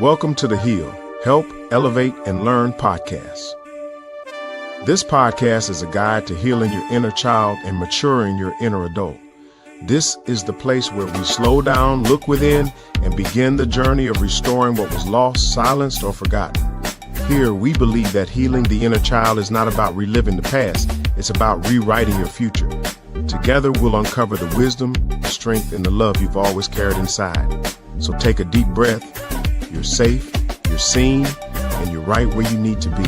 Welcome to the H.E.A.L, Help, Elevate, and Learn podcast. This podcast is a guide to healing your inner child and maturing your inner adult. This is the place where we slow down, look within, and begin the journey of restoring what was lost, silenced, or forgotten. Here, we believe that healing the inner child is not about reliving the past, it's about rewriting your future. Together, we'll uncover the wisdom, strength, and the love you've always carried inside. So take a deep breath. You're safe, you're seen, and you're right where you need to be.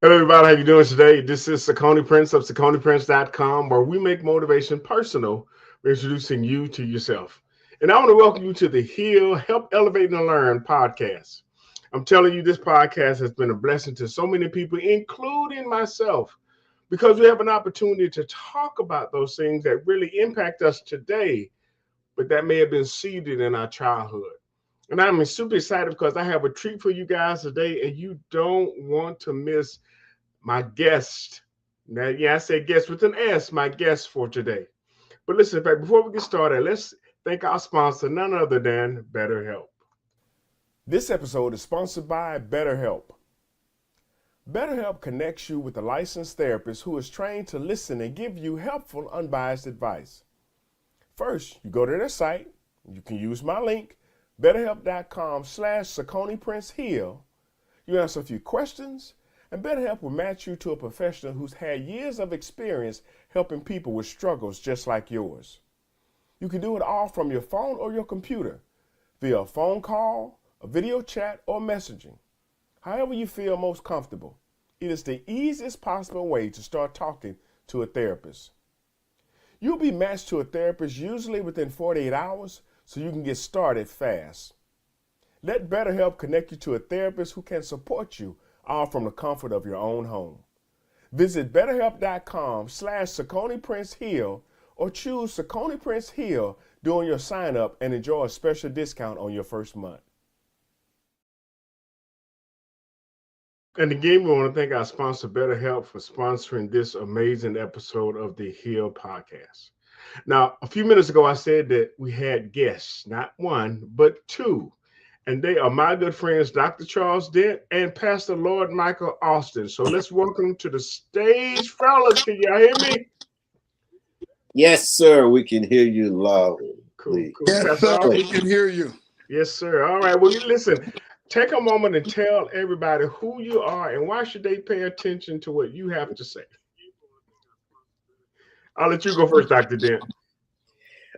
Hello, everybody. How you doing today? This is Sakoni Prince of SakoniPrince.com, where we make motivation personal, introducing you to yourself. And I want to welcome you to the H.E.A.L, Help, Elevate, and Learn podcast. I'm telling you, this podcast has been a blessing to so many people, including myself, because we have an opportunity to talk about those things that really impact us today, but that may have been seeded in our childhood. And I'm super excited because I have a treat for you guys today, and you don't want to miss my guest. Now, yeah, I said guest with an S, my guest for today. But listen, in fact, before we get started, let's thank our sponsor, none other than BetterHelp. This episode is sponsored by BetterHelp. BetterHelp connects you with a licensed therapist who is trained to listen and give you helpful, unbiased advice. First, you go to their site. You can use my link, betterhelp.com/SakoniPrinceHeal. You answer a few questions, and BetterHelp will match you to a professional who's had years of experience helping people with struggles just like yours. You can do it all from your phone or your computer, via a phone call, a video chat, or messaging. However you feel most comfortable, it is the easiest possible way to start talking to a therapist. You'll be matched to a therapist usually within 48 hours, so you can get started fast. Let BetterHelp connect you to a therapist who can support you all from the comfort of your own home. Visit betterhelp.com/SakoniPrinceHeal or choose SakoniPrinceHeal during your sign up and enjoy a special discount on your first month. And again, we want to thank our sponsor, BetterHelp, for sponsoring this amazing episode of the H.E.A.L podcast. Now, a few minutes ago, I said that we had guests, not one, but two. And they are my good friends, Dr. Charles Dent and Pastor Lord Michael Austin. So let's welcome to the stage, fellas. Can y'all hear me? Yes, sir. We can hear you loudly. Cool. Yes, sir. We can hear you. Yes, sir. All right. Well, listen, take a moment and tell everybody who you are and why should they pay attention to what you have to say. I'll let you go first, Dr. Dent.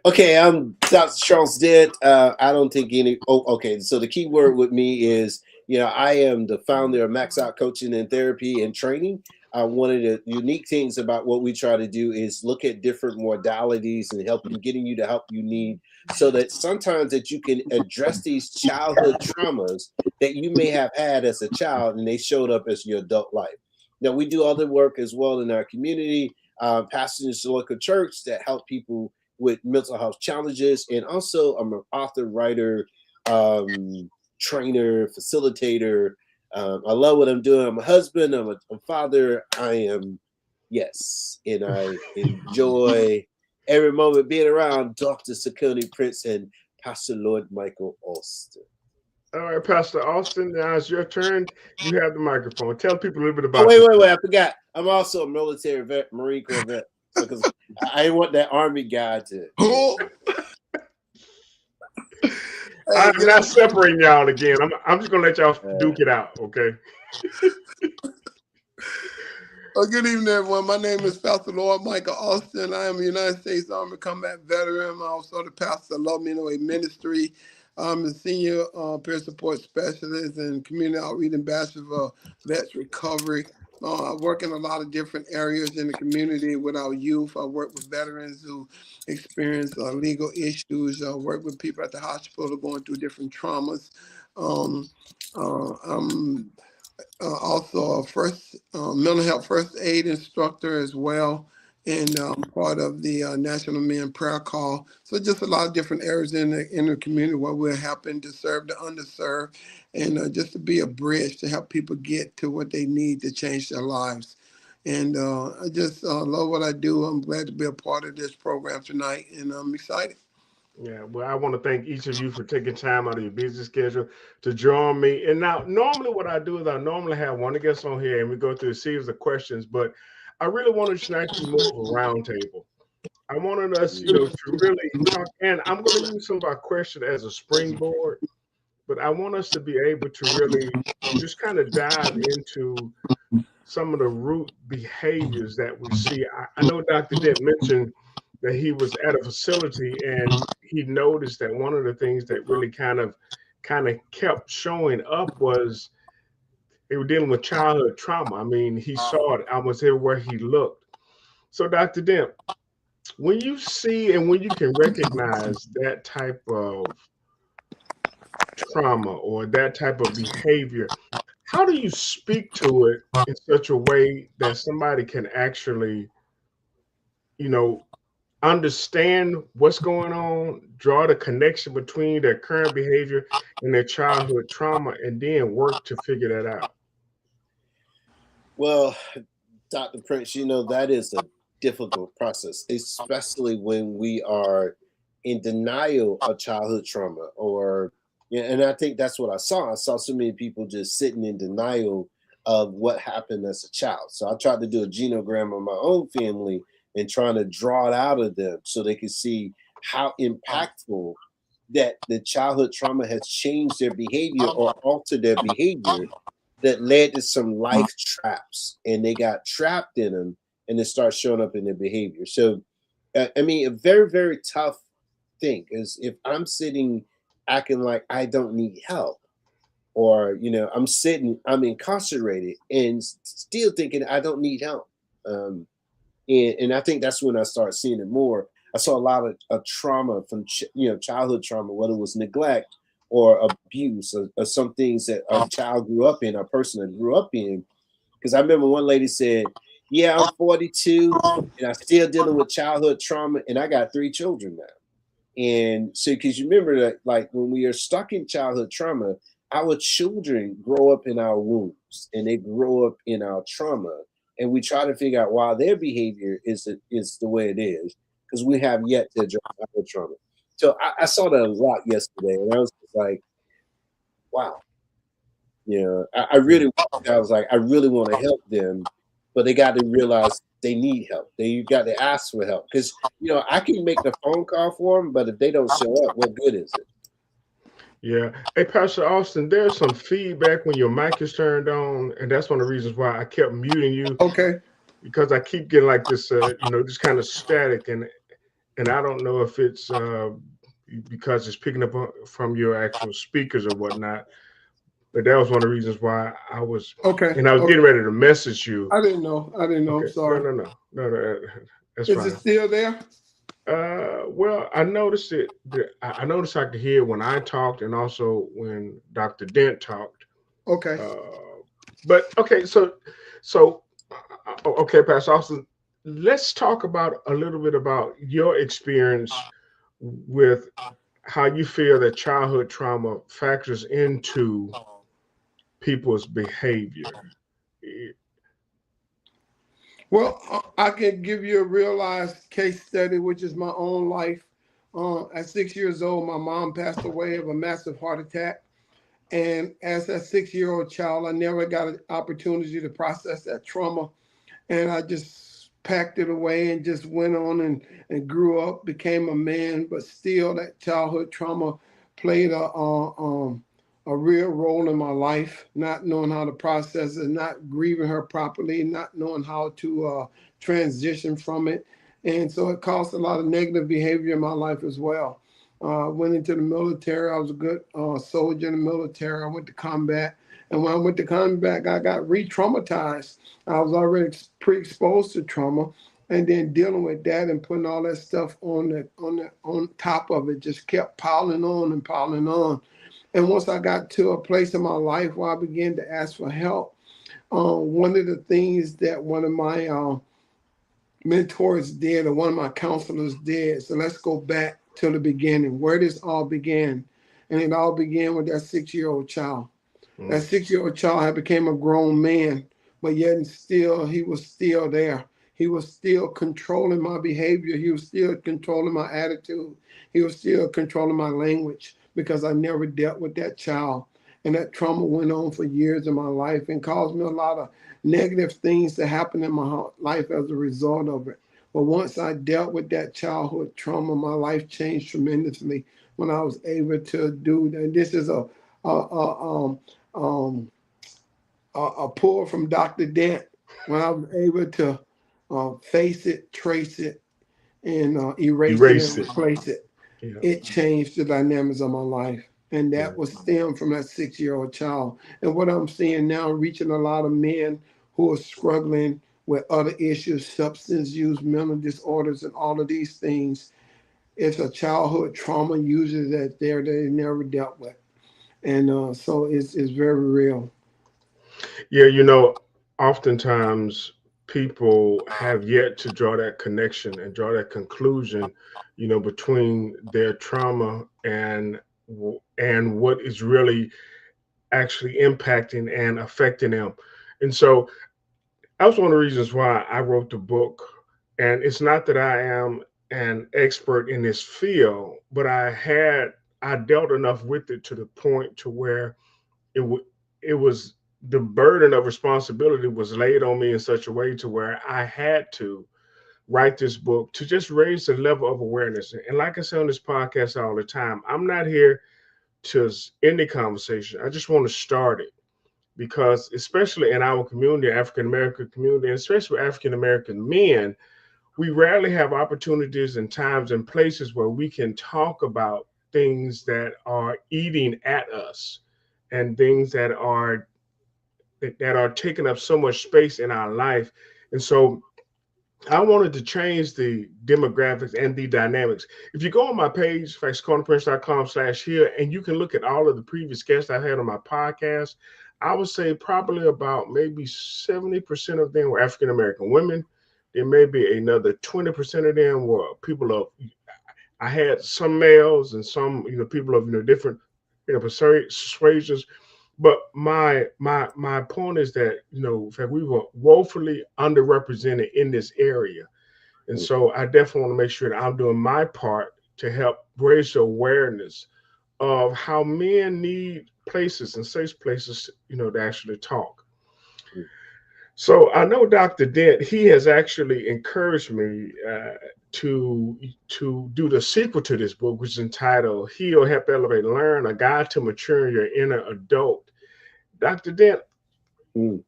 Okay, I'm Dr. Charles Dent. I don't think any. Oh, okay. So the key word with me is, I am the founder of Max Out Coaching and Therapy and Training. One of the unique things about what we try to do is look at different modalities and getting you the help you need, so that sometimes that you can address these childhood traumas that you may have had as a child and they showed up as your adult life. Now, we do other work as well in our community, pastors in the local church that help people with mental health challenges. And also I'm an author, writer, trainer, facilitator. I love what I'm doing. I'm a husband. I'm a father. And I enjoy every moment being around Dr. Sakoni Prince and Pastor Lord Michael Austin. All right, Pastor Austin, now it's your turn. You have the microphone. Tell people a little bit about you. Wait. I forgot. I'm also a military vet, Marine Corps vet. Because I didn't want that Army guy to. I'm not separating y'all again. I'm just gonna let y'all duke it out, okay? Good evening, everyone. My name is Pastor Lord Michael Austin. I am a United States Army combat veteran. I'm also the pastor of Love Me Away Ministry. I'm a senior peer support specialist and community outreach ambassador for Vets Recovery. I work in a lot of different areas in the community with our youth. I work with veterans who experience legal issues. I work with people at the hospital going through different traumas. I'm also a mental health first aid instructor as well, and part of the National Men Prayer Call. So just a lot of different areas in the community where we're helping to serve the underserved and just to be a bridge to help people get to what they need to change their lives. And I just love what I do. I'm glad to be a part of this program tonight, and I'm excited. Yeah, well, I want to thank each of you for taking time out of your busy schedule to join me. And now, normally, what I do is I normally have one guest on here and we go through a series of questions, but I really wanted tonight to be more of a roundtable. I wanted us, to really talk, and I'm going to use some of our questions as a springboard, but I want us to be able to really just kind of dive into some of the root behaviors that we see. I know Dr. Dent mentioned that he was at a facility and he noticed that one of the things that really kind of kept showing up was they were dealing with childhood trauma. I mean, he saw it almost everywhere he looked. So, Dr. Dent, when you see and when you can recognize that type of trauma or that type of behavior, how do you speak to it in such a way that somebody can actually, you know, understand what's going on, draw the connection between their current behavior and their childhood trauma, and then work to figure that out? Well, Dr. Prince, that is a difficult process, especially when we are in denial of childhood trauma. Or, yeah, and I think that's what I saw. I saw so many people just sitting in denial of what happened as a child. So I tried to do a genogram of my own family and trying to draw it out of them so they could see how impactful that the childhood trauma has changed their behavior or altered their behavior, that led to some life traps, and they got trapped in them, and it starts showing up in their behavior. So I mean, a very, very tough thing is if I'm sitting acting like I don't need help, or I'm incarcerated and still thinking I don't need help. And I think that's when I started seeing it more. I saw a lot of trauma from childhood trauma, whether it was neglect or abuse, or some things that a child grew up in, a person that grew up in. Because I remember one lady said, "Yeah, I'm 42 and I'm still dealing with childhood trauma, and I got 3 children now." And so, because you remember that, like when we are stuck in childhood trauma, our children grow up in our wombs and they grow up in our trauma, and we try to figure out why their behavior is the way it is because we have yet to address our trauma. So I saw that a lot yesterday, and I was just like, "Wow." I really, I was like, I really want to help them, but they got to realize they need help. They got to ask for help because I can make the phone call for them, but if they don't show up, what good is it? Yeah. Hey, Pastor Austin, there's some feedback when your mic is turned on, and that's one of the reasons why I kept muting you Okay. because I keep getting like this, this kind of static, and I don't know if it's because it's picking up from your actual speakers or whatnot. But that was one of the reasons why Okay. and I was getting Okay. ready to message you. I didn't know. I didn't know. I'm Okay, no, sorry. no, no, no, no, that's Is it fine. still there? Well, I noticed it. I noticed I could hear when I talked, and also when Dr. Dent talked. Okay. Uh, but okay, so okay, Pastor Austin, let's talk about a little bit about your experience with how you feel that childhood trauma factors into people's behavior. Well, I can give you a real life case study, which is my own life. At 6 years old, my mom passed away of a massive heart attack. And as a 6-year-old child, I never got an opportunity to process that trauma. And I just packed it away and just went on and grew up, became a man, but still that childhood trauma played a real role in my life, not knowing how to process it, not grieving her properly, not knowing how to transition from it. And so it caused a lot of negative behavior in my life as well. Went into the military. I was a good soldier in the military. I went to combat. And when I went to combat, I got re-traumatized. I was already pre-exposed to trauma, and then dealing with that and putting all that stuff on top of it just kept piling on and piling on. And once I got to a place in my life where I began to ask for help, one of the things that one of my mentors did, or one of my counselors did, so let's go back to the beginning, where this all began. And it all began with that 6-year-old child. That Mm, 6-year-old child had became a grown man, but yet and still he was still there. He was still controlling my behavior. He was still controlling my attitude. He was still controlling my language because I never dealt with that child. And that trauma went on for years in my life and caused me a lot of negative things to happen in my life as a result of it. But once I dealt with that childhood trauma, my life changed tremendously when I was able to do that. This is um, a pull from Dr. Dent when I was able to face it, trace it, and erase it Erase and it. replace it. Yeah. It changed the dynamics of my life. And Yeah. that was stemmed from that 6-year-old child. And what I'm seeing now, reaching a lot of men who are struggling with other issues, substance use, mental disorders, and all of these things. It's a childhood trauma usually that they never dealt with. And so it's very real. Yeah, oftentimes people have yet to draw that connection and draw that conclusion, between their trauma and what is really actually impacting and affecting them. And so that was one of the reasons why I wrote the book. And it's not that I am an expert in this field, but I dealt enough with it to the point to where it was the burden of responsibility was laid on me in such a way to where I had to write this book to just raise the level of awareness. And like I say on this podcast all the time, I'm not here to end the conversation. I just want to start it because, especially in our community, African American community, and especially African American men, we rarely have opportunities and times and places where we can talk about things that are eating at us and things that are taking up so much space in our life. And so I wanted to change the demographics and the dynamics. If you go on my page, factscornerprince.com/here, and you can look at all of the previous guests I've had on my podcast, I would say probably about maybe 70% of them were African American women. There may be another 20% of them were people of, I had some males and some, people of, different, persuasions. But my point is that, in fact, we were woefully underrepresented in this area. And so I definitely want to make sure that I'm doing my part to help raise the awareness of how men need places and safe places, to actually talk. So I know Dr. Dent, he has actually encouraged me to do the sequel to this book, which is entitled Heal, Help, Elevate, Learn, A Guide to Maturing Your Inner Adult. Dr. Dent, Mm.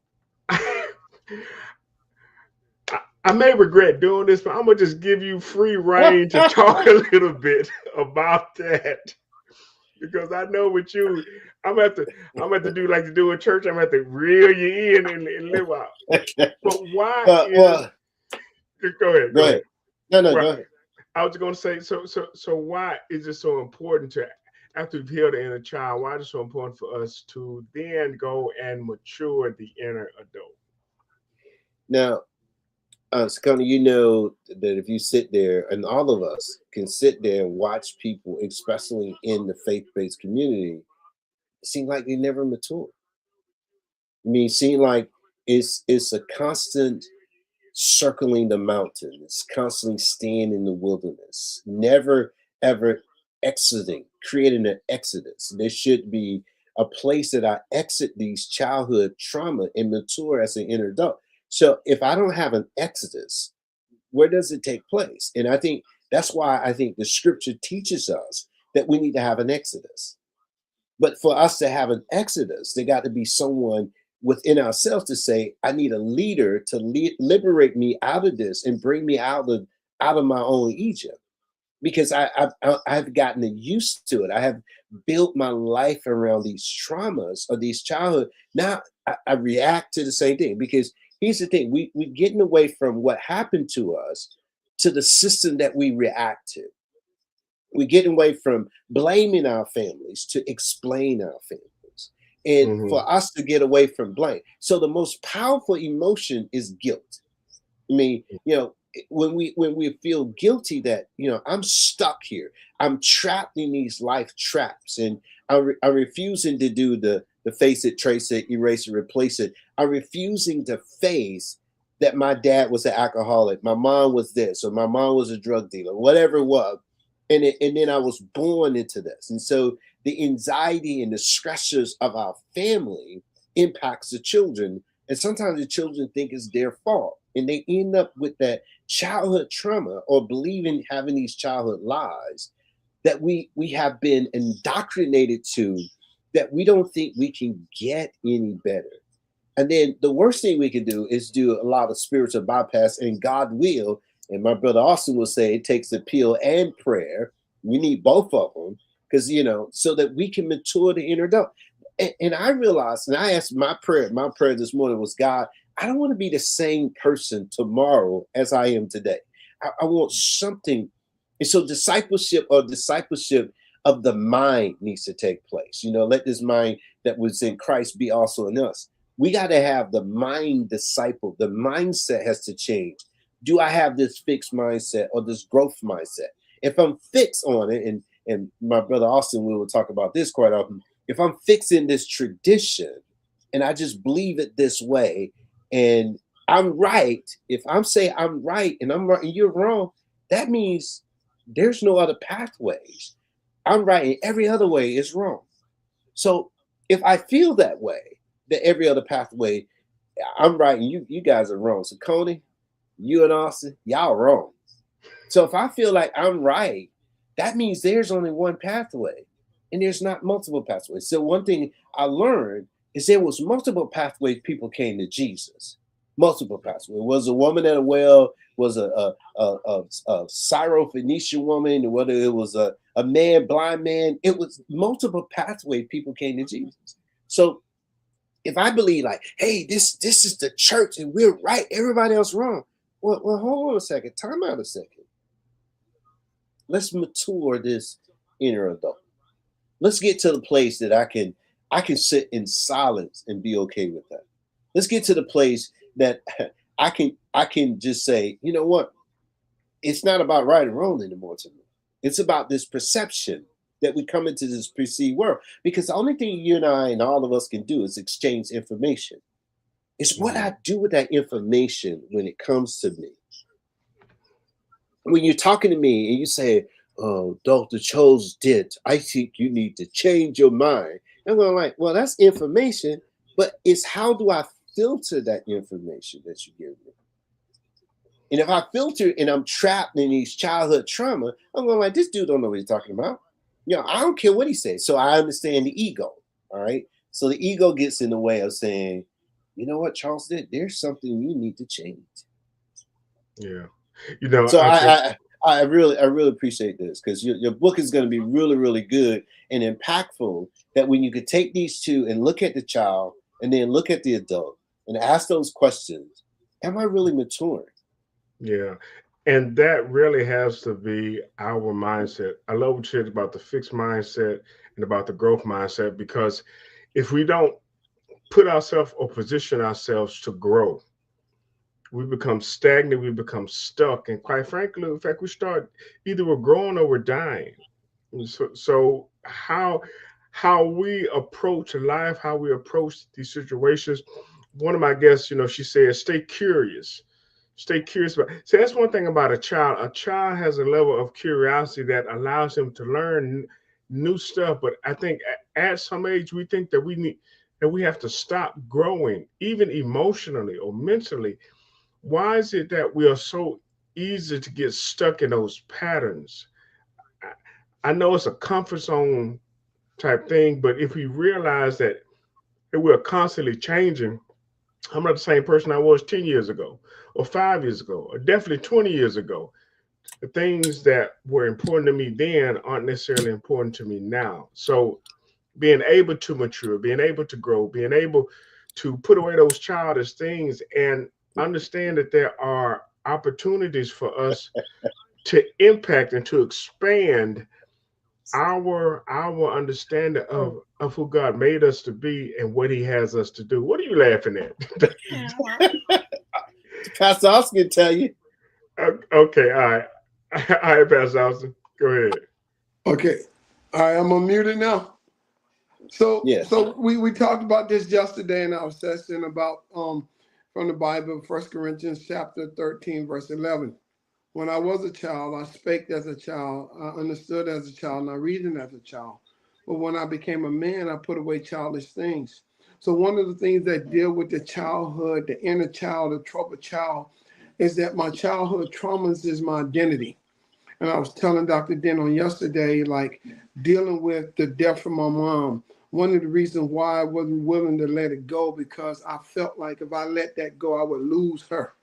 I may regret doing this, but I'm gonna just give you free reign to talk a little bit about that because I know with you, I'm gonna have to do like to do in church. I'm gonna have to reel you in and live out. But why is Well, go ahead, go go ahead. ahead. No, no, Well, go ahead. I was gonna say so why is it so important to after we've healed the inner child? Why is it so important for us to then go and mature the inner adult? Now, Sakona, you know that if you sit there, and all of us can sit there and watch people, especially in the faith-based community, seem like they never mature. I mean, seem like it's a constant circling the mountain. It's constantly staying in the wilderness, never ever exiting, creating an exodus. There should be a place that I exit these childhood trauma and mature as an inner adult. So if I don't have an exodus, where does it take place? And I think that's why I think the scripture teaches us that we need to have an exodus. But for us to have an exodus, there got to be someone within ourselves to say, I need a leader to liberate me out of this and bring me out of my own Egypt. Because I've gotten used to it. I have built my life around these traumas or these childhood. Now I react to the same thing because here's the thing: we're getting away from what happened to us to the system that we react to. We're getting away from blaming our families to explain our families. And Mm-hmm. for us to get away from blame. So the most powerful emotion is guilt. I mean, when we feel guilty that, I'm stuck here, I'm trapped in these life traps, and I'm refusing to do the face it, trace it, erase it, replace it. are refusing to face that my dad was an alcoholic, my mom was this, or my mom was a drug dealer, whatever it was. And then I was born into this. And so the anxiety and the stressors of our family impacts the children. And sometimes the children think it's their fault. And they end up with that childhood trauma or believing having these childhood lies that we have been indoctrinated to, that we don't think we can get any better. And then the worst thing we can do is do a lot of spiritual bypass, and God will. And my brother Austin will say it takes appeal and prayer. We need both of them because, so that we can mature the inner adult. And I realized, and I asked my prayer this morning was, God, I don't want to be the same person tomorrow as I am today. I want something. And so discipleship of the mind needs to take place. Let this mind that was in Christ be also in us. We got to have the mind disciple. The mindset has to change. Do I have this fixed mindset or this growth mindset? If I'm fixed on it, and my brother Austin, we will talk about this quite often. If I'm fixing this tradition and I just believe it this way, and I'm right, if I'm saying I'm right and I'm right and you're wrong, that means there's no other pathways. I'm right and every other way is wrong. So if I feel that way, that every other pathway, I'm right and you guys are wrong. So Coney, you and Austin, y'all wrong. So if I feel like I'm right, that means there's only one pathway and there's not multiple pathways. So one thing I learned is there was multiple pathways people came to Jesus. Multiple pathways. Was a woman at a well, was a Syrophoenician woman, whether it was a man, blind man, it was multiple pathways people came to Jesus. So if I believe like, hey, this is the church and we're right, everybody else wrong. Well, hold on a second. Time out a second. Let's mature this inner adult. Let's get to the place that I can sit in silence and be okay with that. Let's get to the place that I can just say, you know what? It's not about right and wrong anymore to me. It's about this perception that we come into this perceived world. Because the only thing you and I and all of us can do is exchange information. It's what I do with that information when it comes to me. When you're talking to me and you say, oh, Dr. Chose did, I think you need to change your mind. I'm going like, well, that's information, but it's how do I filter that information that you give me? And if I filter and I'm trapped in these childhood trauma, I'm going like, this dude don't know what he's talking about. I don't care what he says. So I understand the ego. All right. So the ego gets in the way of saying, you know what, Charles did? There's something you need to change. Yeah. So I really appreciate this because your book is going to be really, really good and impactful, that when you could take these two and look at the child and then look at the adult and ask those questions, am I really maturing? Yeah. And that really has to be our mindset. I love what you said about the fixed mindset and about the growth mindset, because if we don't put ourselves or position ourselves to grow, we become stagnant, we become stuck, and quite frankly, in fact, we start either we're growing or we're dying. So how we approach life, how we approach these situations. One of my guests, she said, stay curious. Stay curious about. So that's one thing about a child. A child has a level of curiosity that allows him to learn new stuff. But I think at some age we think that we have to stop growing, even emotionally or mentally. Why is it that we are so easy to get stuck in those patterns? I know it's a comfort zone type thing, but if we realize that we're constantly changing, I'm not the same person I was 10 years ago, or 5 years ago, or definitely 20 years ago. The things that were important to me then aren't necessarily important to me now. So being able to mature, being able to grow, being able to put away those childish things and understand that there are opportunities for us to impact and to expand our understanding of who God made us to be and what He has us to do. What are you laughing at? Pastor Oscar can tell you. Okay, all right. All right, Pastor Austin. Go ahead. Okay. All right, I'm unmuted now. Yes. So we talked about this yesterday in our session about from the Bible, 1 Corinthians chapter 13, verse 11. When I was a child, I spake as a child, I understood as a child, and I reasoned as a child. But when I became a man, I put away childish things. So one of the things that deal with the childhood, the inner child, the troubled child, is that my childhood traumas is my identity. And I was telling Dr. Den on yesterday, like dealing with the death of my mom. One of the reasons why I wasn't willing to let it go because I felt like if I let that go, I would lose her.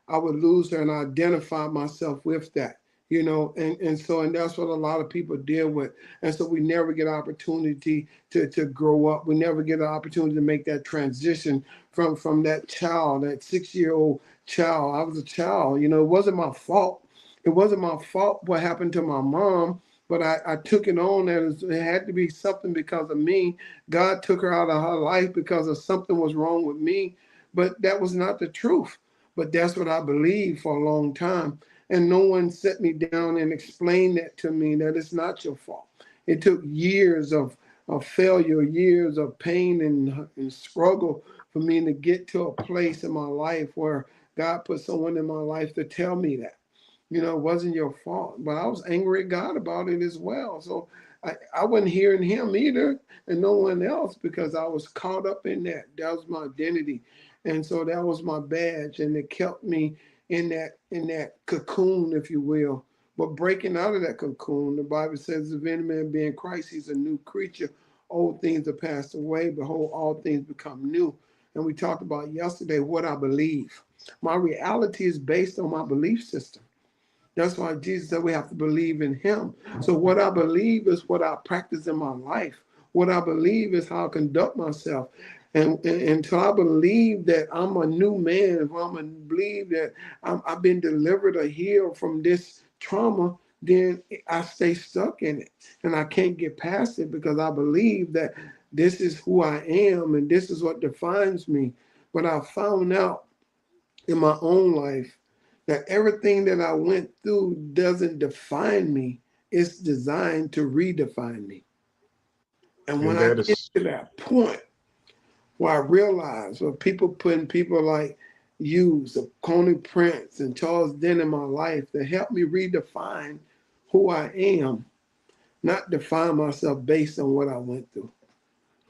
I would lose her, and I identify myself with that, you know, and that's what a lot of people deal with. And so we never get opportunity to grow up. We never get an opportunity to make that transition from that child, that 6 year old child. I was a child, you know, it wasn't my fault. It wasn't my fault what happened to my mom, but I took it on as it had to be something because of me. God took her out of her life because of something was wrong with me, but that was not the truth. But that's what I believed for a long time. And no one set me down and explained that to me that it's not your fault. It took years of failure, years of pain and struggle for me to get to a place in my life where God put someone in my life to tell me that. You know, it wasn't your fault. But I was angry at God about it as well. So I wasn't hearing him either and no one else because I was caught up in that. That was my identity. And so that was my badge. And it kept me in that cocoon, if you will. But breaking out of that cocoon, the Bible says, if any man be in Christ, he's a new creature. Old things are passed away. Behold, all things become new. And we talked about yesterday what I believe. My reality is based on my belief system. That's why Jesus said we have to believe in him. So what I believe is what I practice in my life. What I believe is how I conduct myself. And until I believe that I'm a new man, if I'm a believe that I've been delivered or healed from this trauma, then I stay stuck in it. And I can't get past it because I believe that this is who I am and this is what defines me. But I found out in my own life that everything that I went through doesn't define me. It's designed to redefine me. And when And I that get is to that point where I realize where people putting people like you, so Coney Prince and Charles Den in my life to help me redefine who I am, not define myself based on what I went through.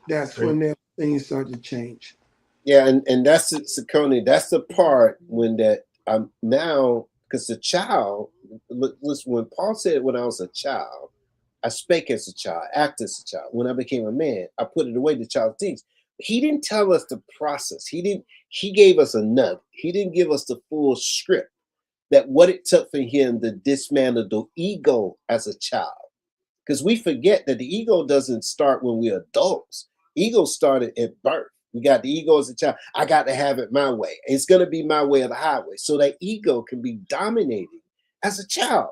That's when that things start to change. Yeah, and that's it, Sakoni. That's the part when that I'm now because the child. Listen, when Paul said when I was a child, I spake as a child, act as a child. When I became a man, I put it away the child things. He didn't tell us the process. He didn't. He gave us a nugget. He didn't give us the full script that what it took for him to dismantle the ego as a child. Because we forget that the ego doesn't start when we're adults. Ego started at birth. We got the ego as a child. I got to have it my way. It's going to be my way or the highway. So that ego can be dominating as a child.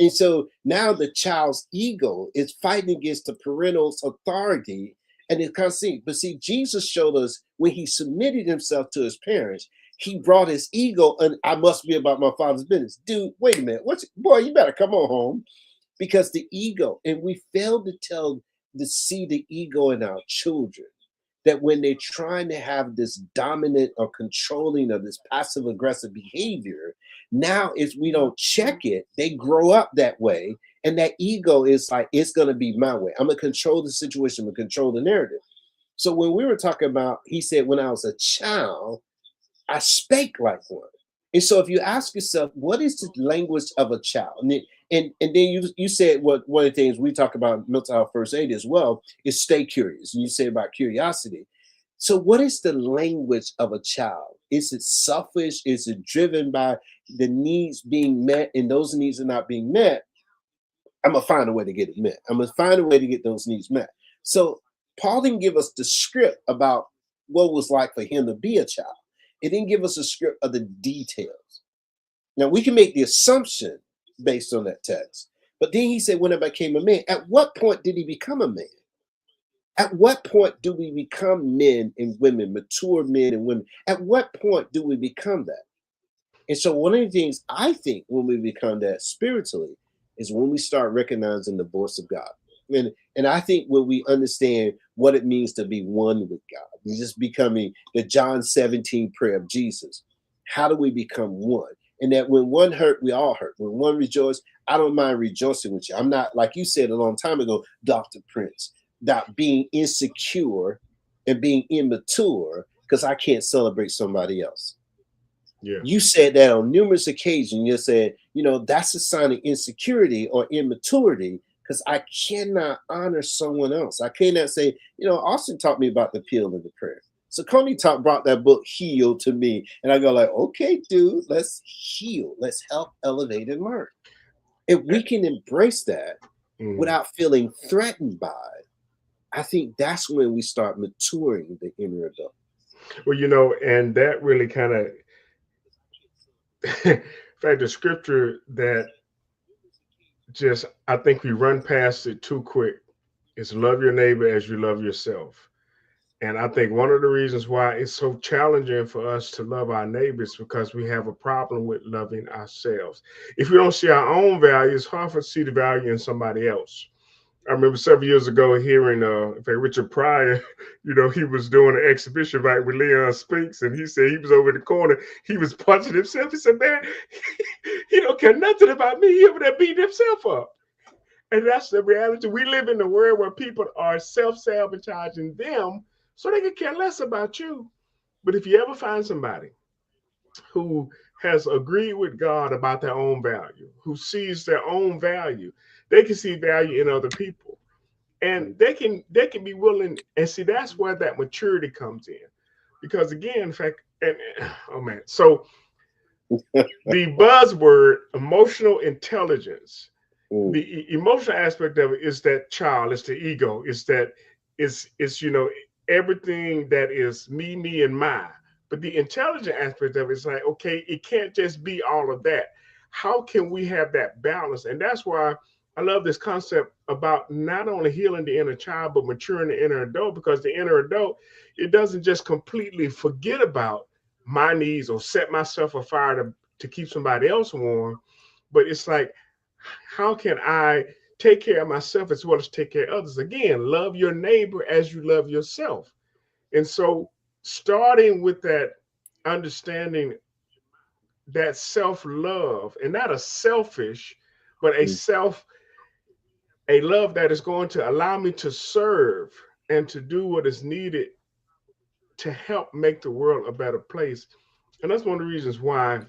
And so now the child's ego is fighting against the parental's authority and it can't see. But see, Jesus showed us when he submitted himself to his parents, he brought his ego and I must be about my father's business. Dude, wait a minute. Boy, you better come on home because the ego, and we fail to see the ego in our children, that when they're trying to have this dominant or controlling or this passive aggressive behavior, now if we don't check it, they grow up that way. And that ego is like, it's going to be my way. I'm going to control the situation, I'm going to control the narrative. So when we were talking about, he said, when I was a child, I spake like one. And so if you ask yourself, what is the language of a child? And then you said what one of the things we talk about mental health first aid as well is stay curious. And you say about curiosity. So what is the language of a child? Is it selfish? Is it driven by the needs being met and those needs are not being met? I'm gonna find a way to get it met. I'm gonna find a way to get those needs met. So Paul didn't give us the script about what it was like for him to be a child. It didn't give us a script of the details. Now we can make the assumption based on that text. But then he said, when I became a man, at what point did he become a man? At what point do we become men and women, mature men and women? At what point do we become that? And so one of the things I think when we become that spiritually is when we start recognizing the voice of God. And I think when we understand what it means to be one with God, we're just becoming the John 17 prayer of Jesus. How do we become one? And that when one hurt, we all hurt. When one rejoice, I don't mind rejoicing with you. I'm not, like you said a long time ago, Dr. Prince, that being insecure and being immature because I can't celebrate somebody else. Yeah. You said that on numerous occasions. You said, that's a sign of insecurity or immaturity because I cannot honor someone else. I cannot say, Austin taught me about the appeal of the prayer. So Coney brought that book Heal to me. And I go like, okay, dude, let's heal. Let's help elevate and learn. If we can embrace that without feeling threatened by it, I think that's when we start maturing the inner adult. Well, and that really kind of, in fact, the scripture that just, I think we run past it too quick is love your neighbor as you love yourself. And I think one of the reasons why it's so challenging for us to love our neighbors because we have a problem with loving ourselves. If we don't see our own value, it's hard for us to see the value in somebody else. I remember several years ago hearing in fact, Richard Pryor, he was doing an exhibition right with Leon Spinks, and he said he was over in the corner, he was punching himself. He said, man, he don't care nothing about me. He over there beating himself up. And that's the reality. We live in a world where people are self-sabotaging them so they can care less about you. But if you ever find somebody who has agreed with God about their own value, who sees their own value, they can see value in other people. And they can be willing, and see that's where that maturity comes in. Because again, in fact, and oh man, so the buzzword emotional intelligence, Mm, the emotional aspect of it is that child, it's the ego, it's that it's everything that is me and mine. But the intelligent aspect of it is like, okay, it can't just be all of that. How can we have that balance? And that's why I love this concept about not only healing the inner child but maturing the inner adult, because the inner adult, it doesn't just completely forget about my needs or set myself afire to keep somebody else warm, but it's like, how can I take care of myself as well as take care of others? Again, love your neighbor as you love yourself. And so, starting with that understanding, that self love, and not a selfish, but mm, a love that is going to allow me to serve and to do what is needed to help make the world a better place. And that's one of the reasons why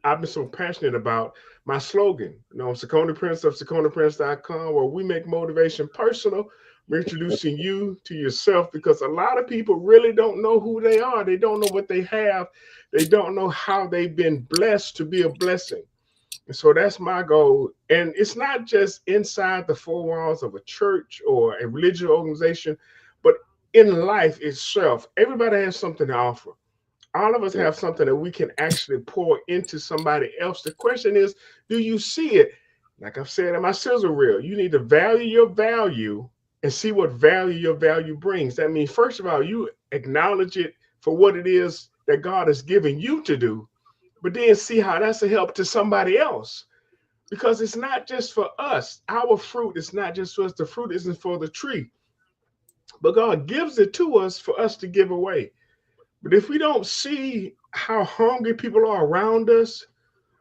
I've been so passionate about my slogan. I'm Sakoni Prince of SakoniPrince.com, where we make motivation personal. We're introducing you to yourself because a lot of people really don't know who they are. They don't know what they have. They don't know how they've been blessed to be a blessing. And so that's my goal. And it's not just inside the four walls of a church or a religious organization, but in life itself. Everybody has something to offer. All of us yeah, have something that we can actually pour into somebody else. The question is, do you see it? Like I've said in my sizzle reel, you need to value your value and see what value your value brings. That means, first of all, you acknowledge it for what it is that God has given you to do, but then see how that's a help to somebody else. Because it's not just for us. Our fruit is not just for us. The fruit isn't for the tree, but God gives it to us for us to give away. But if we don't see how hungry people are around us,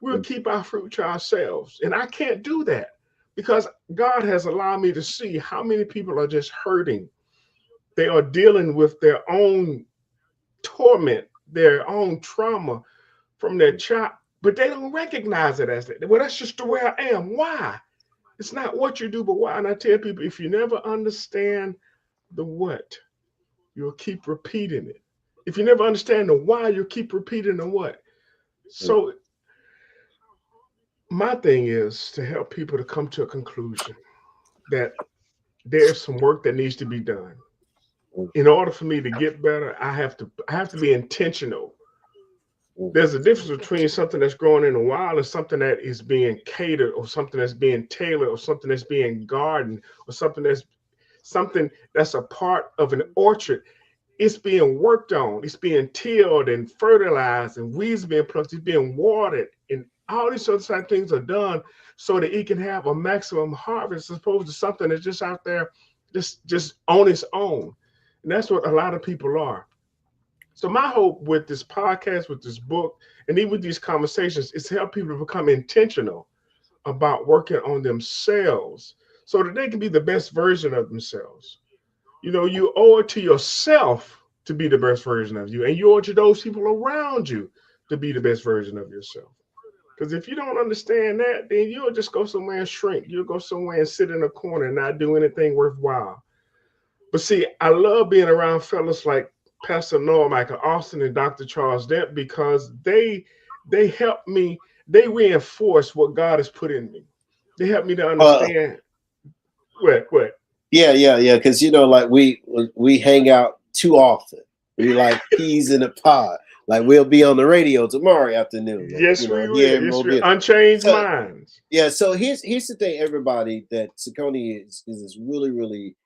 we'll mm, keep our fruit to ourselves. And I can't do that because God has allowed me to see how many people are just hurting. They are dealing with their own torment, their own trauma from their mm, child, but they don't recognize it as that. Well, that's just the way I am. Why? It's not what you do, but why. And I tell people, if you never understand the what, you'll keep repeating it. If you never understand the why, you'll keep repeating the what. mm, So my thing is to help people to come to a conclusion that there's some work that needs to be done. mm, In order for me to get better, I have to be intentional. mm, There's a difference between something that's growing in the wild and something that is being catered, or something that's being tailored, or something that's being gardened, or something that's a part of an orchard. It's being worked on, it's being tilled and fertilized, and weeds being plucked, it's being watered, and All these other type of things are done so that it can have a maximum harvest as opposed to something that's just out there just on its own. And that's what a lot of people are. So my hope with this podcast, with this book, and even with these conversations is to help people to become intentional about working on themselves so that they can be the best version of themselves. You know, you owe it to yourself to be the best version of you, and you owe it to those people around you to be the best version of yourself. Because if you don't understand that, then you'll just go somewhere and shrink. You'll go somewhere and sit in a corner and not do anything worthwhile. But see, I love being around fellas like Pastor Noah Michael Austin and Dr. Charles Dent because they help me, they reinforce what God has put in me. They help me to Uh, understand what. yeah. Because like we hang out too often. We like peas in a pod. Like we'll be on the radio tomorrow afternoon, or Yes, we here will. in Yes, we Mobile. unchanged So minds. yeah, so here's the thing, everybody, that Sakoni is really,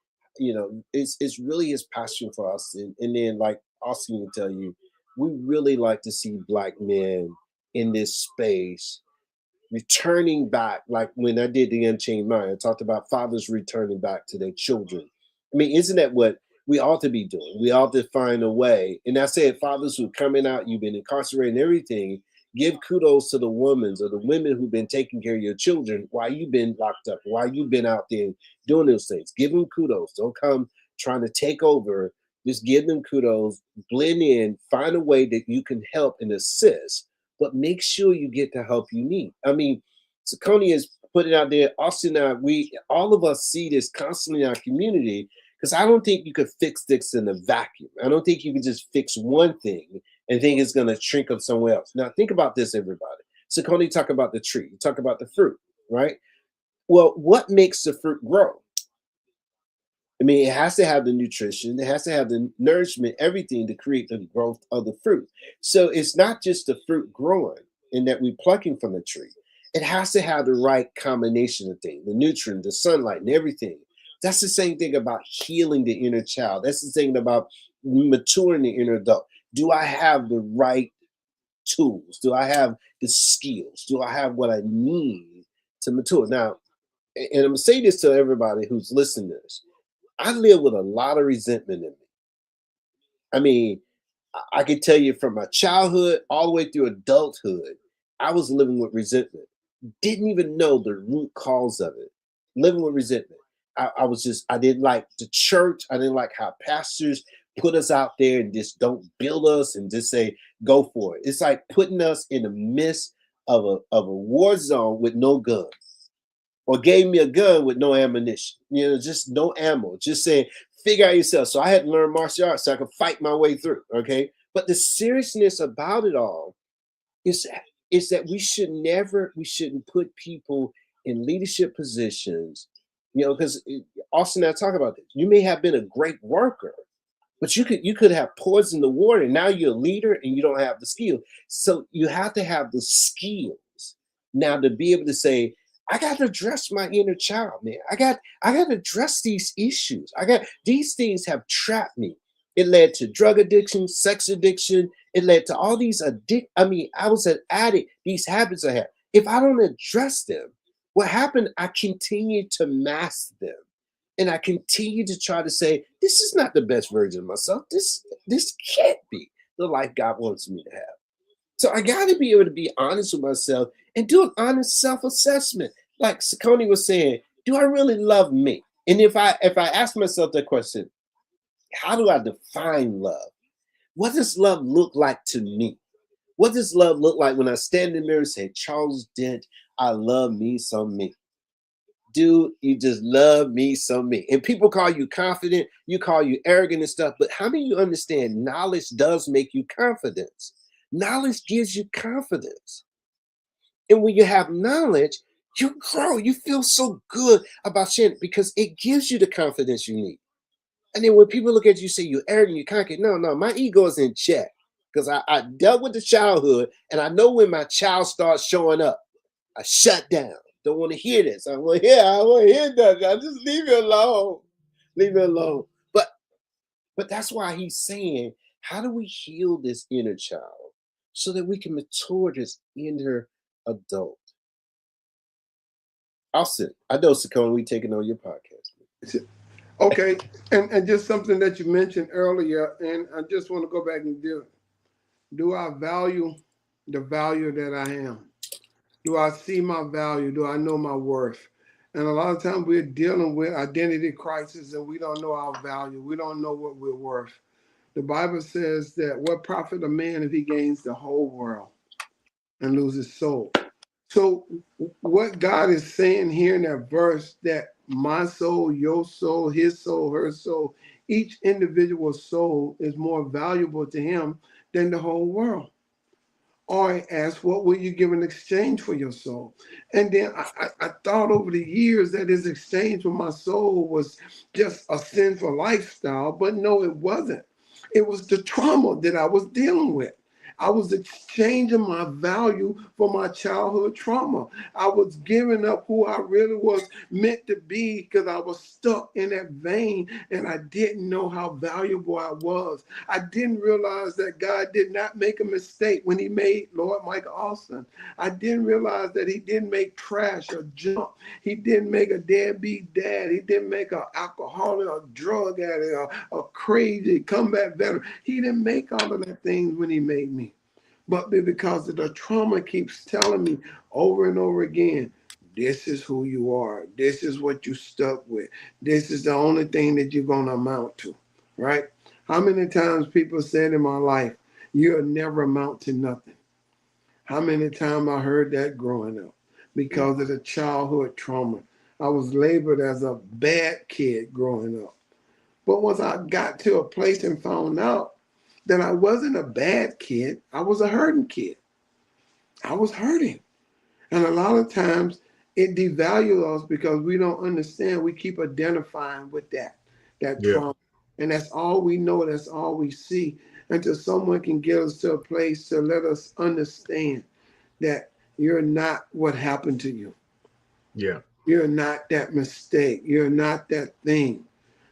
it's really his passion for us, and then like Austin will tell you, we really like to see black men in this space returning back. Like when I did the Unchained Mind, I talked about fathers returning back to their children. I mean, isn't that what we ought to be doing? We ought to find a way. And I said, fathers who are coming out, you've been incarcerated and everything, give kudos to the women or the women who've been taking care of your children while you've been locked up, while you've been out there doing those things. Give them kudos. Don't come trying to take over. Just give them kudos, blend in, find a way that you can help and assist, but make sure you get the help you need. I mean, Sakoni has put it out there. Austin and I, we all of us see this constantly in our community because I don't think you could fix this in a vacuum. I don't think you can just fix one thing and think it's going to shrink up somewhere else. Now, think about this, everybody. Sakoni talk about the tree, you talk about the fruit, right? Well, what makes the fruit grow? I mean, it has to have the nutrition, it has to have the nourishment, everything to create the growth of the fruit. So it's not just the fruit growing and that we're plucking from the tree. It has to have the right combination of things, the nutrient, the sunlight, and everything. That's the same thing about healing the inner child. That's the thing about maturing the inner adult. Do I have the right tools? Do I have the skills? Do I have what I need to mature? Now, and I'm gonna say this to everybody who's listening to this. I live with a lot of resentment in me. I mean, I can tell you from my childhood all the way through adulthood, I was living with resentment. Didn't even know the root cause of it. Living with resentment. I was just, I didn't like the church. I didn't like how pastors put us out there and just don't build us and just say, go for it. It's like putting us in the midst of a war zone with no gun, or gave me a gun with no ammunition, just no ammo, just saying, figure out yourself. So I had to learn martial arts so I could fight my way through. Okay. But the seriousness about it all is, is that we shouldn't put people in leadership positions, because Austin and I talk about this. You may have been a great worker, but you could have poisoned the water, and now you're a leader and you don't have the skill. So you have to have the skills now to be able to say, I got to address my inner child, man. I got to address these issues. I got these things have trapped me. It led to drug addiction, sex addiction. It led to all these I mean, I was an addict. These habits I had. If I don't address them, what happened? I continue to mask them, and I continue to try to say, this is not the best version of myself. This can't be the life God wants me to have. So I got to be able to be honest with myself and do an honest self-assessment. Like Sakoni was saying, do I really love me? And if I ask myself that question, how do I define love? What does love look like to me? What does love look like when I stand in the mirror and say, Charles Dent, I love me some me? Dude, you just love me some me. And people call you confident, you call you arrogant and stuff. But how many of you understand knowledge does make you confidence? Knowledge gives you confidence. And when you have knowledge, you grow. You feel so good about sharing because it gives you the confidence you need. And then when people look at you, say you're arrogant, you're cocky. No, my ego is in check because I dealt with the childhood, and I know when my child starts showing up, I shut down. Don't want to hear this. I want to hear that. I just leave it alone. Leave it alone. But that's why he's saying, how do we heal this inner child so that we can mature this inner adult. Austin, I know, Sakone, we taking on your podcast. Okay, and just something that you mentioned earlier, and I just want to go back and do I value the value that I am? Do I see my value? Do I know my worth? And a lot of times we're dealing with identity crisis and we don't know our value. We don't know what we're worth. The Bible says that what profit a man if he gains the whole world and loses soul? So what God is saying here in that verse, that my soul, your soul, his soul, her soul, each individual soul is more valuable to him than the whole world. Or I asked, what will you give in exchange for your soul? And then I thought over the years that his exchange for my soul was just a sinful lifestyle, but no, it wasn't. It was the trauma that I was dealing with. I was exchanging my value for my childhood trauma. I was giving up who I really was meant to be because I was stuck in that vein and I didn't know how valuable I was. I didn't realize that God did not make a mistake when he made Lord Michael Austin. I didn't realize that he didn't make trash or junk. He didn't make a deadbeat dad. He didn't make an alcoholic or drug addict or a crazy combat veteran. He didn't make all of that things when he made me. But because of the trauma keeps telling me over and over again, this is who you are. This is what you stuck with. This is the only thing that you're going to amount to, right? How many times people said in my life, you'll never amount to nothing? How many times I heard that growing up because of the childhood trauma? I was labeled as a bad kid growing up. But once I got to a place and found out that I wasn't a bad kid, I was a hurting kid. I was hurting. And a lot of times it devalues us because we don't understand. We keep identifying with that Yeah. trauma. And that's all we know, that's all we see. Until someone can get us to a place to let us understand that you're not what happened to you. Yeah. You're not that mistake. You're not that thing.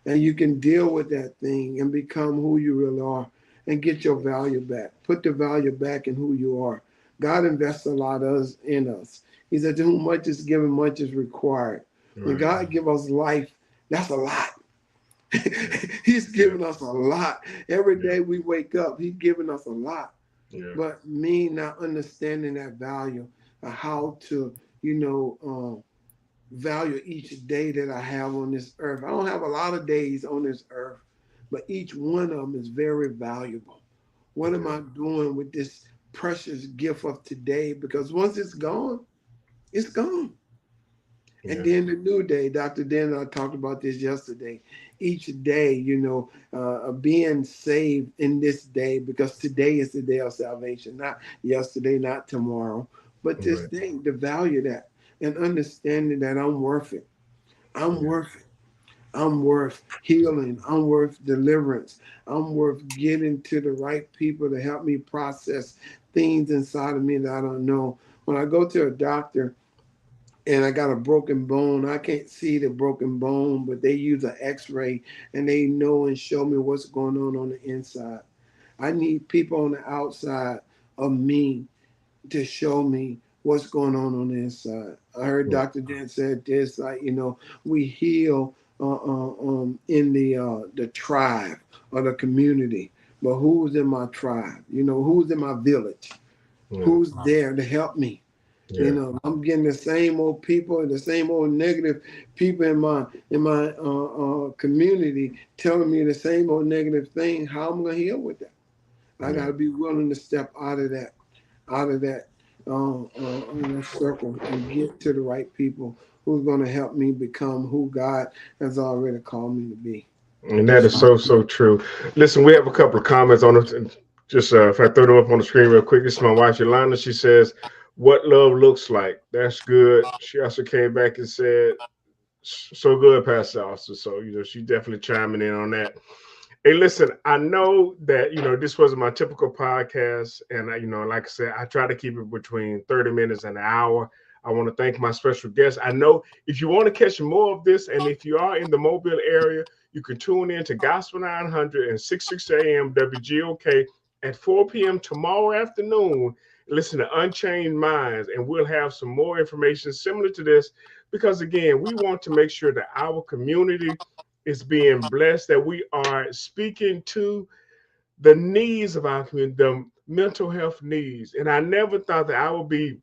And you can deal with that thing and become who you really are and get your value back. Put the value back in who you are. God invests a lot of us in us. He said, to whom much is given, much is required. When Right. God give us life, that's a lot. Yeah. He's Yeah. giving us a lot. Every Yeah. day we wake up, he's giving us a lot. Yeah. But me not understanding that value of how to, value each day that I have on this earth. I don't have a lot of days on this earth, but each one of them is very valuable. What am Yeah. I doing with this precious gift of today? Because once it's gone, it's gone. And Yeah. then the new day, Dr. Dan and I talked about this yesterday. Each day, being saved in this day, because today is the day of salvation, not yesterday, not tomorrow, but this Right. day, to value that and understanding that I'm worth it. I'm Yeah. worth it. I'm worth healing. I'm worth deliverance. I'm worth getting to the right people to help me process things inside of me that I don't know. When I go to a doctor, and I got a broken bone. I can't see the broken bone, but they use an x-ray and they know and show me what's going on the inside. I need people on the outside of me to show me what's going on the inside. I heard Yeah. Dr. Dan said this, like, we heal in the tribe or the community, but who's in my tribe? Who's in my village? Yeah. Who's there to help me? Yeah. I'm getting the same old people, the same old negative people in my community telling me the same old negative thing. How am I gonna heal with that? I Yeah. gotta be willing to step out of that circle and get to the right people who's gonna help me become who God has already called me to be. And that is so, so true. Listen, we have a couple of comments on it. And just if I throw them up on the screen real quick, this is my wife, Yolanda. She says, what love looks like. That's good. She also came back and said, so good, Pastor Austin. So, she's definitely chiming in on that. Hey, listen, I know that, this wasn't my typical podcast. And, like I said, I try to keep it between 30 minutes and an hour. I want to thank my special guest. I know if you want to catch more of this, and if you are in the Mobile area, you can tune in to Gospel 900 and 660 AM WGOK at 4 p.m. tomorrow afternoon. listen to Unchained Minds, and we'll have some more information similar to this because, again, we want to make sure that our community is being blessed, that we are speaking to the needs of our community, the mental health needs. And I never thought that I would be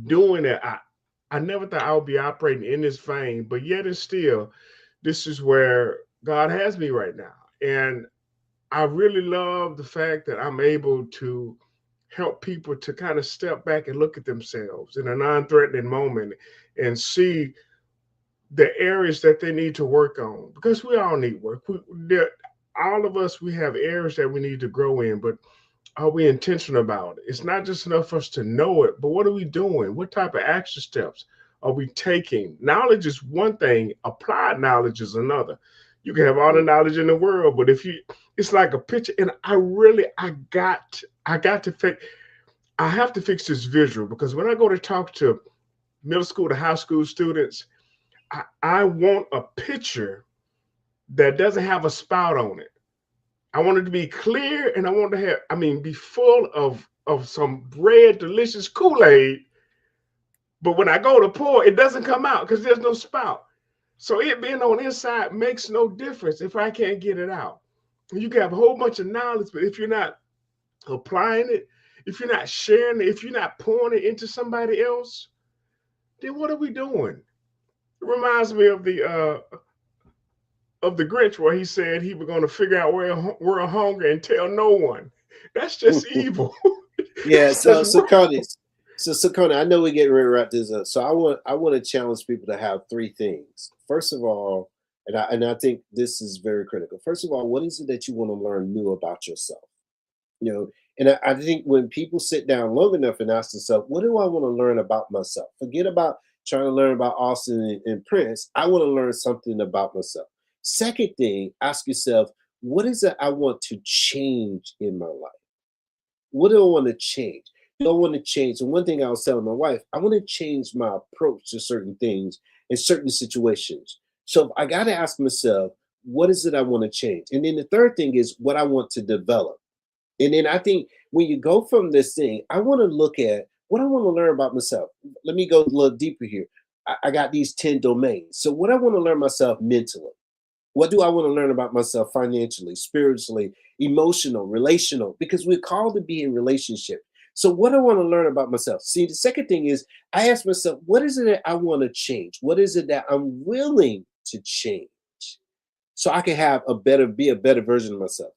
doing it. I never thought I would be operating in this vein, but yet and still, this is where God has me right now. And I really love the fact that I'm able to help people to kind of step back and look at themselves in a non-threatening moment and see the areas that they need to work on, because we all need work. All of us, we have areas that we need to grow in, but are we intentional about it? It's not just enough for us to know it, but what are we doing? What type of action steps are we taking? Knowledge is one thing, applied knowledge is another. You can have all the knowledge in the world, but if you, it's like a picture. And I got to fix. I have to fix this visual because when I go to talk to middle school to high school students, I want a picture that doesn't have a spout on it. I want it to be clear, and I want to have, I mean, be full of some red, delicious Kool-Aid. But when I go to pour, it doesn't come out because there's no spout. So it being on the inside makes no difference if I can't get it out. You can have a whole bunch of knowledge, but if you're not applying it, if you're not sharing it, if you're not pouring it into somebody else, then what are we doing? It reminds me of the Grinch where he said he was going to figure out where hunger and tell no one. That's just evil. Yeah, It's just Connie, I know we get ready to wrap this up. So I want to challenge people to have three things. First of all, and I think this is very critical. First of all, what is it that you want to learn new about yourself? You know, and I think when people sit down long enough and ask themselves, what do I want to learn about myself? Forget about trying to learn about Austin and Prince. I want to learn something about myself. Second thing, ask yourself, what is it I want to change in my life? What do I want to change? Do I want to change? And one thing I was telling my wife, I want to change my approach to certain things in certain situations. So I got to ask myself, what is it I want to change? And then the third thing is what I want to develop. And then I think when you go from this thing, I want to look at what I want to learn about myself. Let me go a little deeper here. I got these 10 domains. So what I want to learn myself mentally. What do I want to learn about myself financially, spiritually, emotional, relational? Because we're called to be in relationship. So what I want to learn about myself. See, the second thing is I ask myself, what is it that I want to change? What is it that I'm willing to change? So I can be a better version of myself.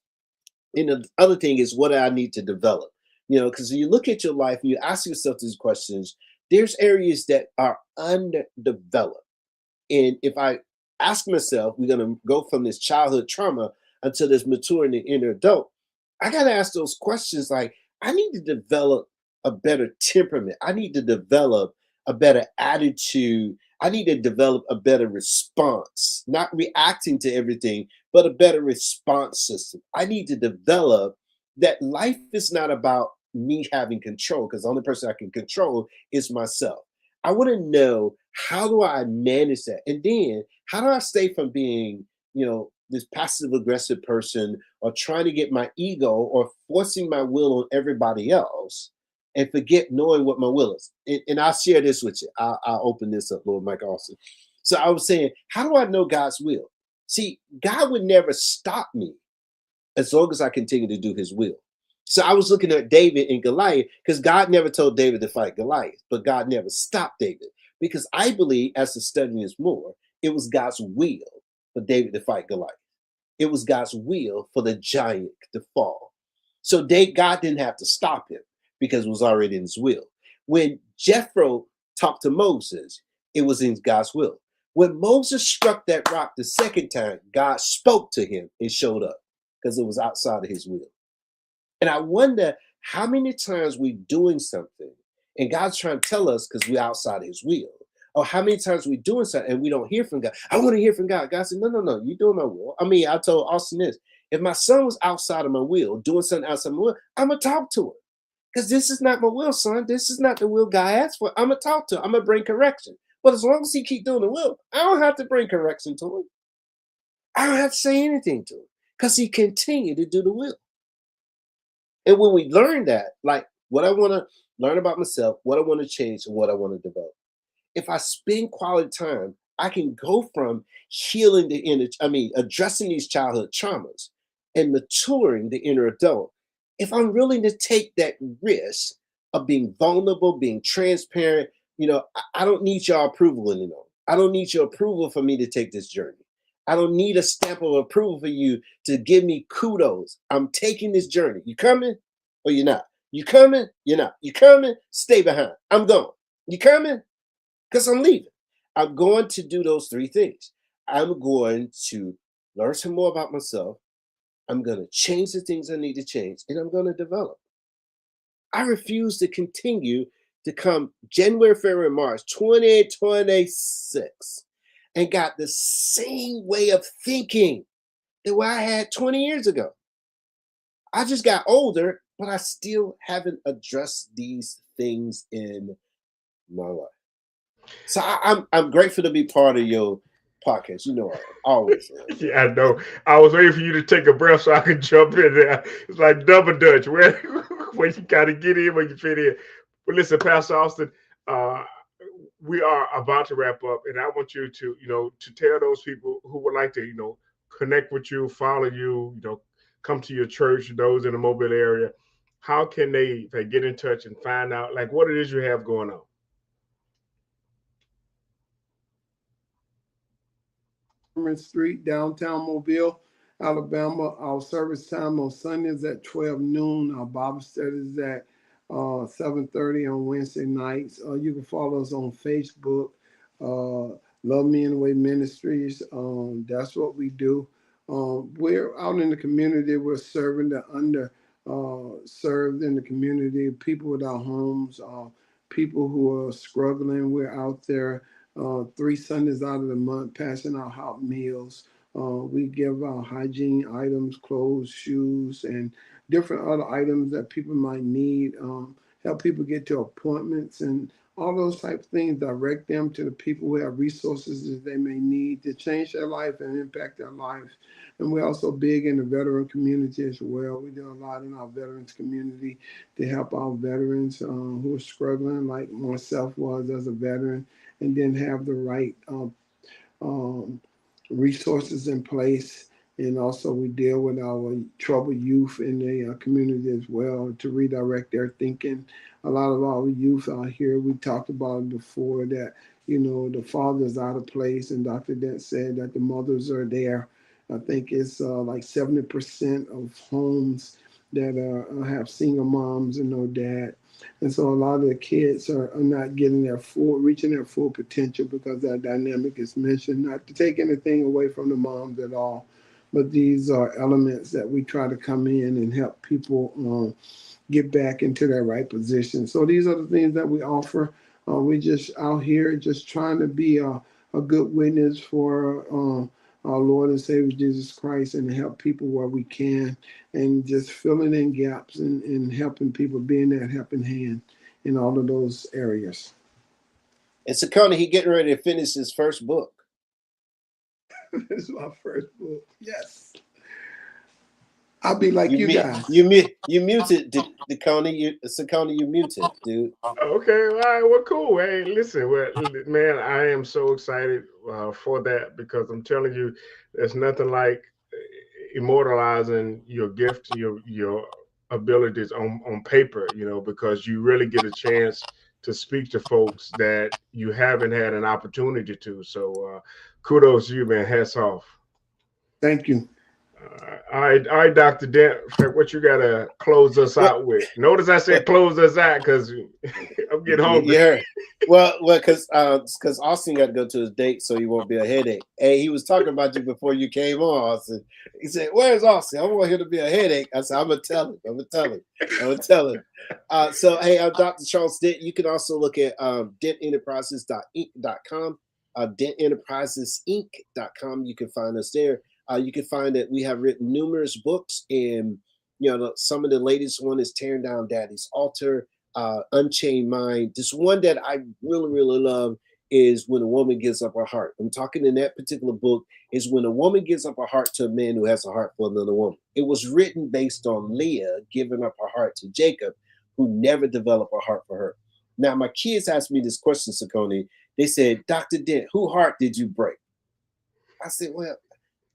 And the other thing is what do I need to develop? You know, because you look at your life and you ask yourself these questions, there's areas that are underdeveloped. And if I ask myself, we're going to go from this childhood trauma until this mature and inner adult. I got to ask those questions like, I need to develop a better temperament. I need to develop a better attitude. I need to develop a better response, not reacting to everything, but a better response system. I need to develop that life is not about me having control because the only person I can control is myself. I want to know how do I manage that? And then how do I stay from being, this passive aggressive person or trying to get my ego or forcing my will on everybody else and forget knowing what my will is. And I'll share this with you. I'll open this up, Lord Mike Austin. So I was saying, how do I know God's will? See, God would never stop me as long as I continue to do his will. So I was looking at David and Goliath because God never told David to fight Goliath, but God never stopped David because I believe as the study is more, it was God's will for David to fight Goliath. It was God's will for the giant to fall. So God didn't have to stop him because it was already in his will. When Jethro talked to Moses, it was in God's will. When Moses struck that rock the second time, God spoke to him and showed up because it was outside of his will. And I wonder how many times we're doing something and God's trying to tell us because we're outside of his will. Or how many times we're doing something and we don't hear from God. I want to hear from God. God said, no, you're doing my will. I mean, I told Austin this. If my son was outside of my will, doing something outside of my will, I'm going to talk to him. Because this is not my will, son. This is not the will God asked for. I'm going to talk to him. I'm going to bring correction. But as long as he keep doing the will, I don't have to bring correction to him. I don't have to say anything to him because he continued to do the will. And when we learn that, like what I want to learn about myself, what I want to change, and what I want to develop. If I spend quality time, I can go from healing the inner, addressing these childhood traumas and maturing the inner adult. If I'm willing to take that risk of being vulnerable, being transparent, I don't need your approval anymore. I don't need your approval for me to take this journey. I don't need a stamp of approval for you to give me kudos. I'm taking this journey. You coming or you're not? You coming? You're not. You coming? Stay behind. I'm going. You coming? Because I'm leaving. I'm going to do those three things. I'm going to learn some more about myself. I'm going to change the things I need to change, and I'm going to develop. I refuse to continue to come January, February, March 2026 and got the same way of thinking that what I had 20 years ago. I just got older, but I still haven't addressed these things in my life. So I'm grateful to be part of your podcast. You know, I always am. Yeah, I know. I was waiting for you to take a breath so I could jump in there. It's like double dutch, where you kind of get in, where you fit in. But listen, Pastor Austin, uh, we are about to wrap up, and I want you to, to tell those people who would like to, connect with you, follow you, come to your church, those in the Mobile area. How can they get in touch and find out like what it is you have going on? Street, downtown Mobile, Alabama. Our service time on Sundays at 12 noon. Our Bible study is at 7:30 on Wednesday nights. You can follow us on Facebook, Love Me in the Way Ministries. That's what we do. We're out in the community. We're serving the under served in the community, people without homes, people who are struggling. We're out there 3 Sundays out of the month, passing out hot meals. We give out hygiene items, clothes, shoes, and different other items that people might need. Help people get to appointments and all those type of things. Direct them to the people who have resources that they may need to change their life and impact their lives. And we're also big in the veteran community as well. We do a lot in our veterans community to help our veterans who are struggling, like myself was as a veteran, and then have the right um, resources in place. And also, we deal with our troubled youth in the community as well to redirect their thinking. A lot of our youth out here, we talked about it before, that the father's out of place, and Dr. Dent said that the mothers are there. I think it's like 70% of homes that have single moms and no dad. And so a lot of the kids are not getting reaching their full potential because that dynamic is mentioned. Not to take anything away from the moms at all, but these are elements that we try to come in and help people get back into their right position. So these are the things that we offer. We just out here just trying to be a good witness for our Lord and Savior Jesus Christ, and help people where we can, and just filling in gaps and helping people, being that helping hand in all of those areas. And Sakona, he getting ready to finish his first book. This is my first book. Yes. I'll be like you guys. You muted, Sakona, you muted, dude. Okay, all right, well, cool. Hey, listen, well, man, I am so excited for that because I'm telling you, there's nothing like immortalizing your gift, your abilities on paper. Because you really get a chance to speak to folks that you haven't had an opportunity to. So, kudos to you, man. Hats off. Thank you. All right, Dr. Dent, what you got to close us Well, out with? Notice I said close us out because I'm getting hungry. yeah. Well, because Austin got to go to his date, so he won't be a headache. Hey, he was talking about you before you came on, Austin. He said, "Where's Austin? I want him to be a headache." I said, "I'm gonna tell him. I'm gonna tell him." So, hey, I'm Dr. Charles Dent. You can also look at dententerprises.inc.com, dententerprisesinc.com. You can find us there. You can find that we have written numerous books, and some of the latest one is Tearing Down Daddy's Altar, Unchained Mind. This one that I really, really love is When a Woman Gives Up Her Heart. I'm talking in that particular book is when a woman gives up her heart to a man who has a heart for another woman. It was written based on Leah giving up her heart to Jacob, who never develop a heart for her. Now, my kids asked me this question, Sakoni. They said, Dr. Dent, whose heart did you break? I said, well,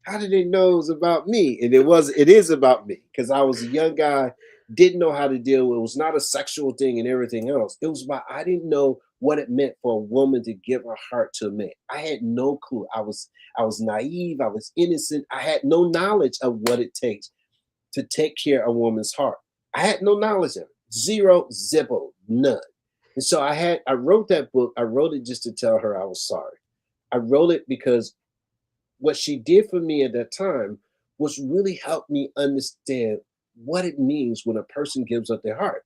how did they know it was about me? And it is about me, because I was a young guy, didn't know how to deal with it. It was not a sexual thing and everything else. It was about, I didn't know what it meant for a woman to give her heart to a man. I had no clue. I was naive, I was innocent. I had no knowledge of what it takes to take care of a woman's heart. I had no knowledge of it. Zero, zippo, none. And so I wrote that book. I wrote it just to tell her I was sorry. I wrote it because what she did for me at that time was really help me understand what it means when a person gives up their heart.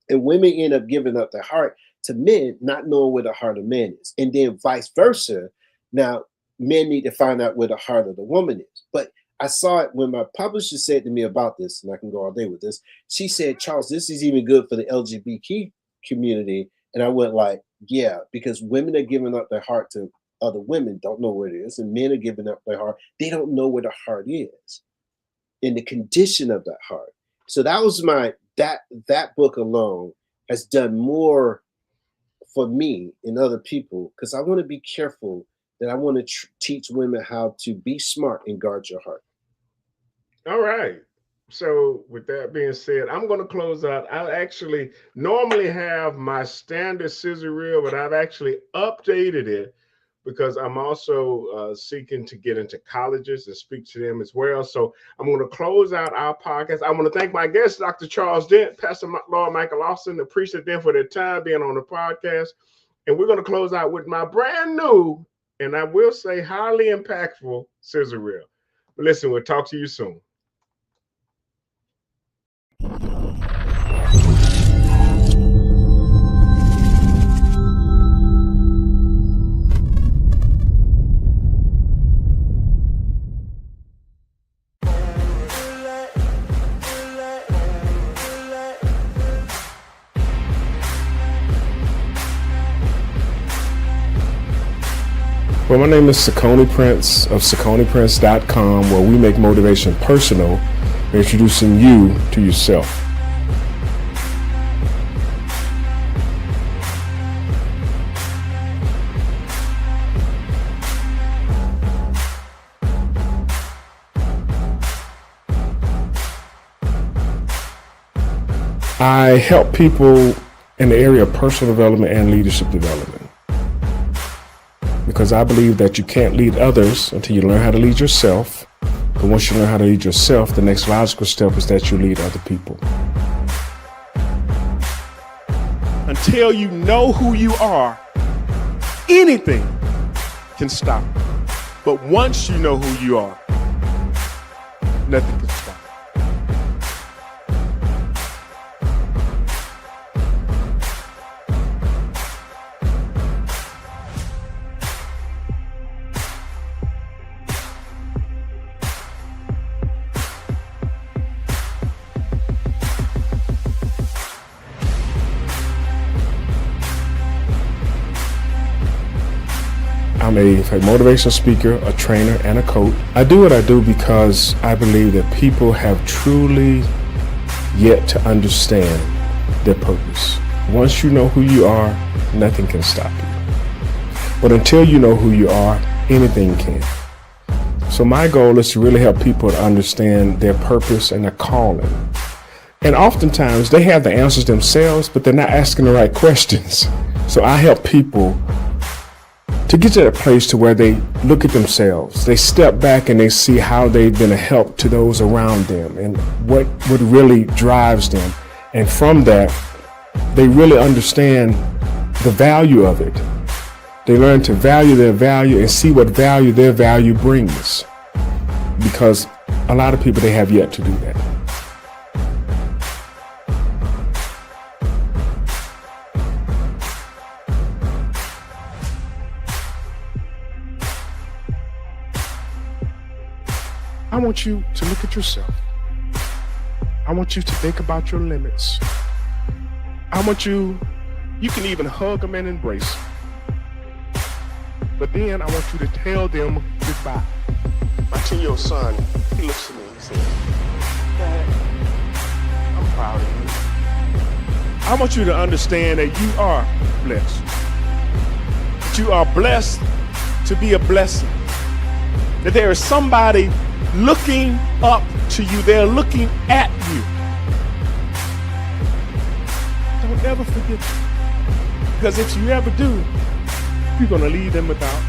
And women end up giving up their heart to men, not knowing where the heart of man is. And then vice versa. Now, men need to find out where the heart of the woman is. But I saw it when my publisher said to me about this, and I can go all day with this. She said, Charles, this is even good for the LGBT community. And I went like, yeah, because women are giving up their heart to other women, don't know where it is, and men are giving up their heart. They don't know where the heart is in the condition of that heart. So that was that book alone has done more for me and other people, because I want to be careful that I want to teach women how to be smart and guard your heart. All right. So with that being said, I'm going to close out. I actually normally have my standard scissor reel, but I've actually updated it because I'm also seeking to get into colleges and speak to them as well. So I'm going to close out our podcast. I want to thank my guest, Dr. Charles Dent, Pastor Lord Michael Austin. Appreciate them for their time being on the podcast. And we're going to close out with my brand new, and I will say highly impactful, scissor reel. But listen, we'll talk to you soon. Well, my name is Sakoni Prince of SakoniPrince.com, where we make motivation personal, introducing you to yourself. I help people in the area of personal development and leadership development, because I believe that you can't lead others until you learn how to lead yourself. But once you learn how to lead yourself, the next logical step is that you lead other people. Until you know who you are, anything can stop you. But once you know who you are, nothing can stop you. I'm a motivational speaker, a trainer, and a coach. I do what I do because I believe that people have truly yet to understand their purpose. Once you know who you are, nothing can stop you. But until you know who you are, anything can. So my goal is to really help people to understand their purpose and their calling. And oftentimes they have the answers themselves, but they're not asking the right questions. So I help people to get to that place to where they look at themselves, they step back and they see how they've been a help to those around them and what really drives them. And from that, they really understand the value of it. They learn to value their value and see what value their value brings. Because a lot of people, they have yet to do that. I want you to look at yourself. I want you to think about your limits. I want you can even hug them and embrace them. But then I want you to tell them goodbye. My 10-year-old son, he looks at me and he says, Dad, I'm proud of you. I want you to understand that you are blessed. That you are blessed to be a blessing. That there is somebody looking up to you. They're looking at you. Don't ever forget that. Because if you ever do, you're going to leave them without.